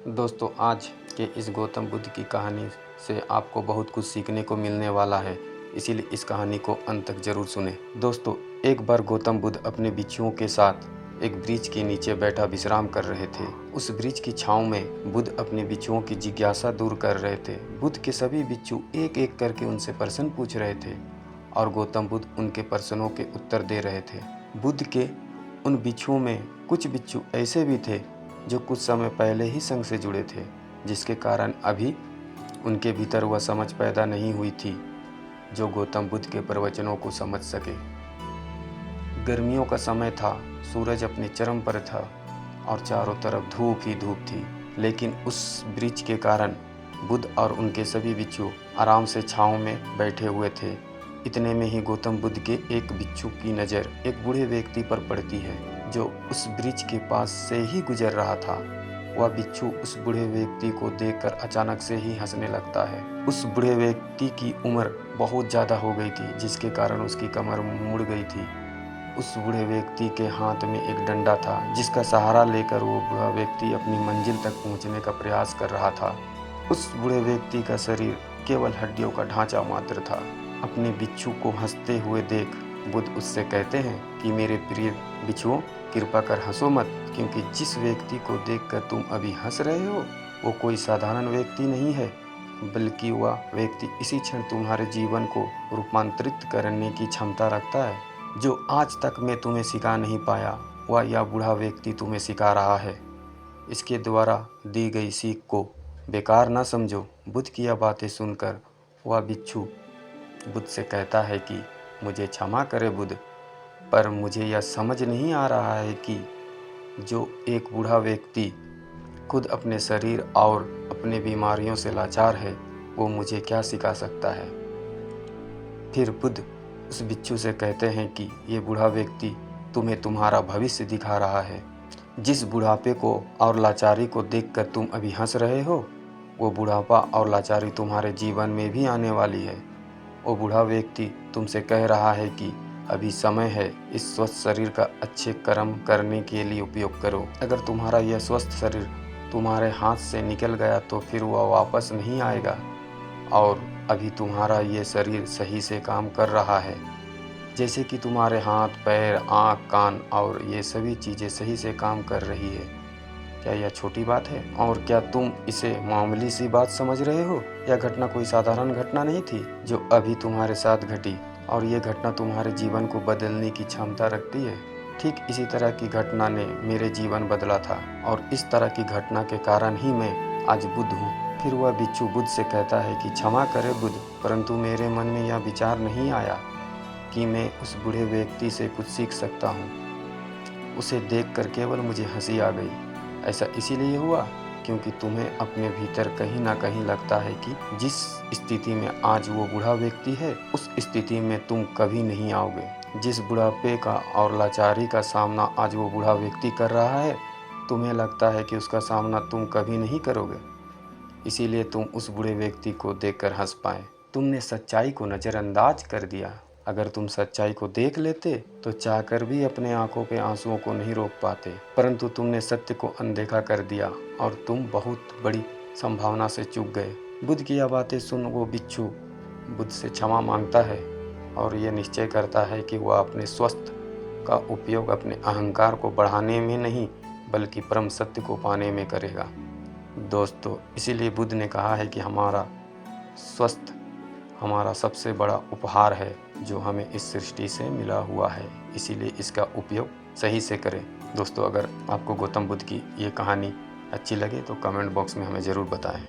दोस्तों, आज के इस गौतम बुद्ध की कहानी से आपको बहुत कुछ सीखने को मिलने वाला है, इसीलिए इस कहानी को अंत तक जरूर सुने। दोस्तों, एक बार गौतम बुद्ध अपने बिच्छुओं के साथ एक वृक्ष के नीचे बैठा विश्राम कर रहे थे। उस वृक्ष की छांव में बुद्ध अपने बिच्छुओं की जिज्ञासा दूर कर रहे थे। बुद्ध के सभी बिच्छू एक एक करके उनसे प्रश्न पूछ रहे थे और गौतम बुद्ध उनके प्रश्नों के उत्तर दे रहे थे। बुद्ध के उन बिच्छुओं में कुछ बिच्छू ऐसे भी थे जो कुछ समय पहले ही संघ से जुड़े थे, जिसके कारण अभी उनके भीतर वह समझ पैदा नहीं हुई थी जो गौतम बुद्ध के प्रवचनों को समझ सके। गर्मियों का समय था, सूरज अपने चरम पर था और चारों तरफ धूप ही धूप थी, लेकिन उस वृक्ष के कारण बुद्ध और उनके सभी बिच्छू आराम से छांव में बैठे हुए थे। इतने में ही गौतम बुद्ध के एक बिच्छू की नज़र एक बूढ़े व्यक्ति पर पड़ती है जो उस वृक्ष के पास से ही गुजर रहा था। वह बिच्छू उस बूढ़े व्यक्ति को देखकर अचानक से ही हंसने लगता है। उस बूढ़े व्यक्ति की उम्र बहुत ज़्यादा हो गई थी, जिसके कारण उसकी कमर मुड़ गई थी। उस बूढ़े व्यक्ति के हाथ में एक डंडा था, जिसका सहारा लेकर वो बूढ़ा व्यक्ति अपनी मंजिल तक पहुंचने का प्रयास कर रहा था। उस बूढ़े व्यक्ति का शरीर केवल हड्डियों का ढांचा मात्र था। अपने बिच्छू को हंसते हुए देख बुद्ध उससे कहते हैं कि मेरे प्रिय बिच्छुओं, कृपा कर हंसो मत, क्योंकि जिस व्यक्ति को देखकर तुम अभी हंस रहे हो वो कोई साधारण व्यक्ति नहीं है, बल्कि वह व्यक्ति इसी क्षण तुम्हारे जीवन को रूपांतरित करने की क्षमता रखता है। जो आज तक मैं तुम्हें सिखा नहीं पाया, वह यह बूढ़ा व्यक्ति तुम्हें सिखा रहा है। इसके द्वारा दी गई सीख को बेकार ना समझो। बुद्ध की यह बातें सुनकर वह बिच्छू बुद्ध से कहता है कि मुझे क्षमा करे बुद्ध, पर मुझे यह समझ नहीं आ रहा है कि जो एक बूढ़ा व्यक्ति खुद अपने शरीर और अपने बीमारियों से लाचार है, वो मुझे क्या सिखा सकता है। फिर बुद्ध उस बिच्छू से कहते हैं कि ये बूढ़ा व्यक्ति तुम्हें तुम्हारा भविष्य दिखा रहा है। जिस बुढ़ापे को और लाचारी को देखकर तुम अभी हंस रहे हो, वो बुढ़ापा और लाचारी तुम्हारे जीवन में भी आने वाली है। वो बूढ़ा व्यक्ति तुमसे कह रहा है कि अभी समय है, इस स्वस्थ शरीर का अच्छे कर्म करने के लिए उपयोग करो। अगर तुम्हारा यह स्वस्थ शरीर तुम्हारे हाथ से निकल गया तो फिर वह वापस नहीं आएगा, और अभी तुम्हारा यह शरीर सही से काम कर रहा है। जैसे कि तुम्हारे हाथ, पैर, आँख, कान और ये सभी चीज़ें सही से काम कर रही है। क्या यह छोटी बात है? और क्या तुम इसे मामूली सी बात समझ रहे हो? यह घटना कोई साधारण घटना नहीं थी जो अभी तुम्हारे साथ घटी, और ये घटना तुम्हारे जीवन को बदलने की क्षमता रखती है। ठीक इसी तरह की घटना ने मेरे जीवन बदला था, और इस तरह की घटना के कारण ही मैं आज बुद्ध हूँ। फिर वह बिच्छू बुद्ध से कहता है कि क्षमा करे बुद्ध, परंतु मेरे मन में यह विचार नहीं आया कि मैं उस बूढ़े व्यक्ति से कुछ सीख सकता हूँ। उसे देखकर केवल मुझे हंसी आ गई। ऐसा इसीलिए हुआ क्योंकि तुम्हें अपने भीतर कहीं ना कहीं लगता है कि जिस स्थिति में आज वो बूढ़ा व्यक्ति है, उस स्थिति में तुम कभी नहीं आओगे। जिस बुढ़ापे का और लाचारी का सामना आज वो बूढ़ा व्यक्ति कर रहा है, तुम्हें लगता है कि उसका सामना तुम कभी नहीं करोगे, इसीलिए तुम उस बूढ़े व्यक्ति को देखकर हंस पाए। तुमने सच्चाई को नज़रअंदाज कर दिया। अगर तुम सच्चाई को देख लेते तो चाहकर भी अपने आंखों के आंसुओं को नहीं रोक पाते, परंतु तुमने सत्य को अनदेखा कर दिया और तुम बहुत बड़ी संभावना से चूक गए। बुद्ध की यह बातें सुन वो बिच्छू बुद्ध से क्षमा मांगता है और यह निश्चय करता है कि वह अपने स्वस्थ का उपयोग अपने अहंकार को बढ़ाने में नहीं, बल्कि परम सत्य को पाने में करेगा। दोस्तों, इसीलिए बुद्ध ने कहा है कि हमारा स्वस्थ हमारा सबसे बड़ा उपहार है जो हमें इस सृष्टि से मिला हुआ है, इसीलिए इसका उपयोग सही से करें। दोस्तों, अगर आपको गौतम बुद्ध की ये कहानी अच्छी लगे तो कमेंट बॉक्स में हमें ज़रूर बताएं।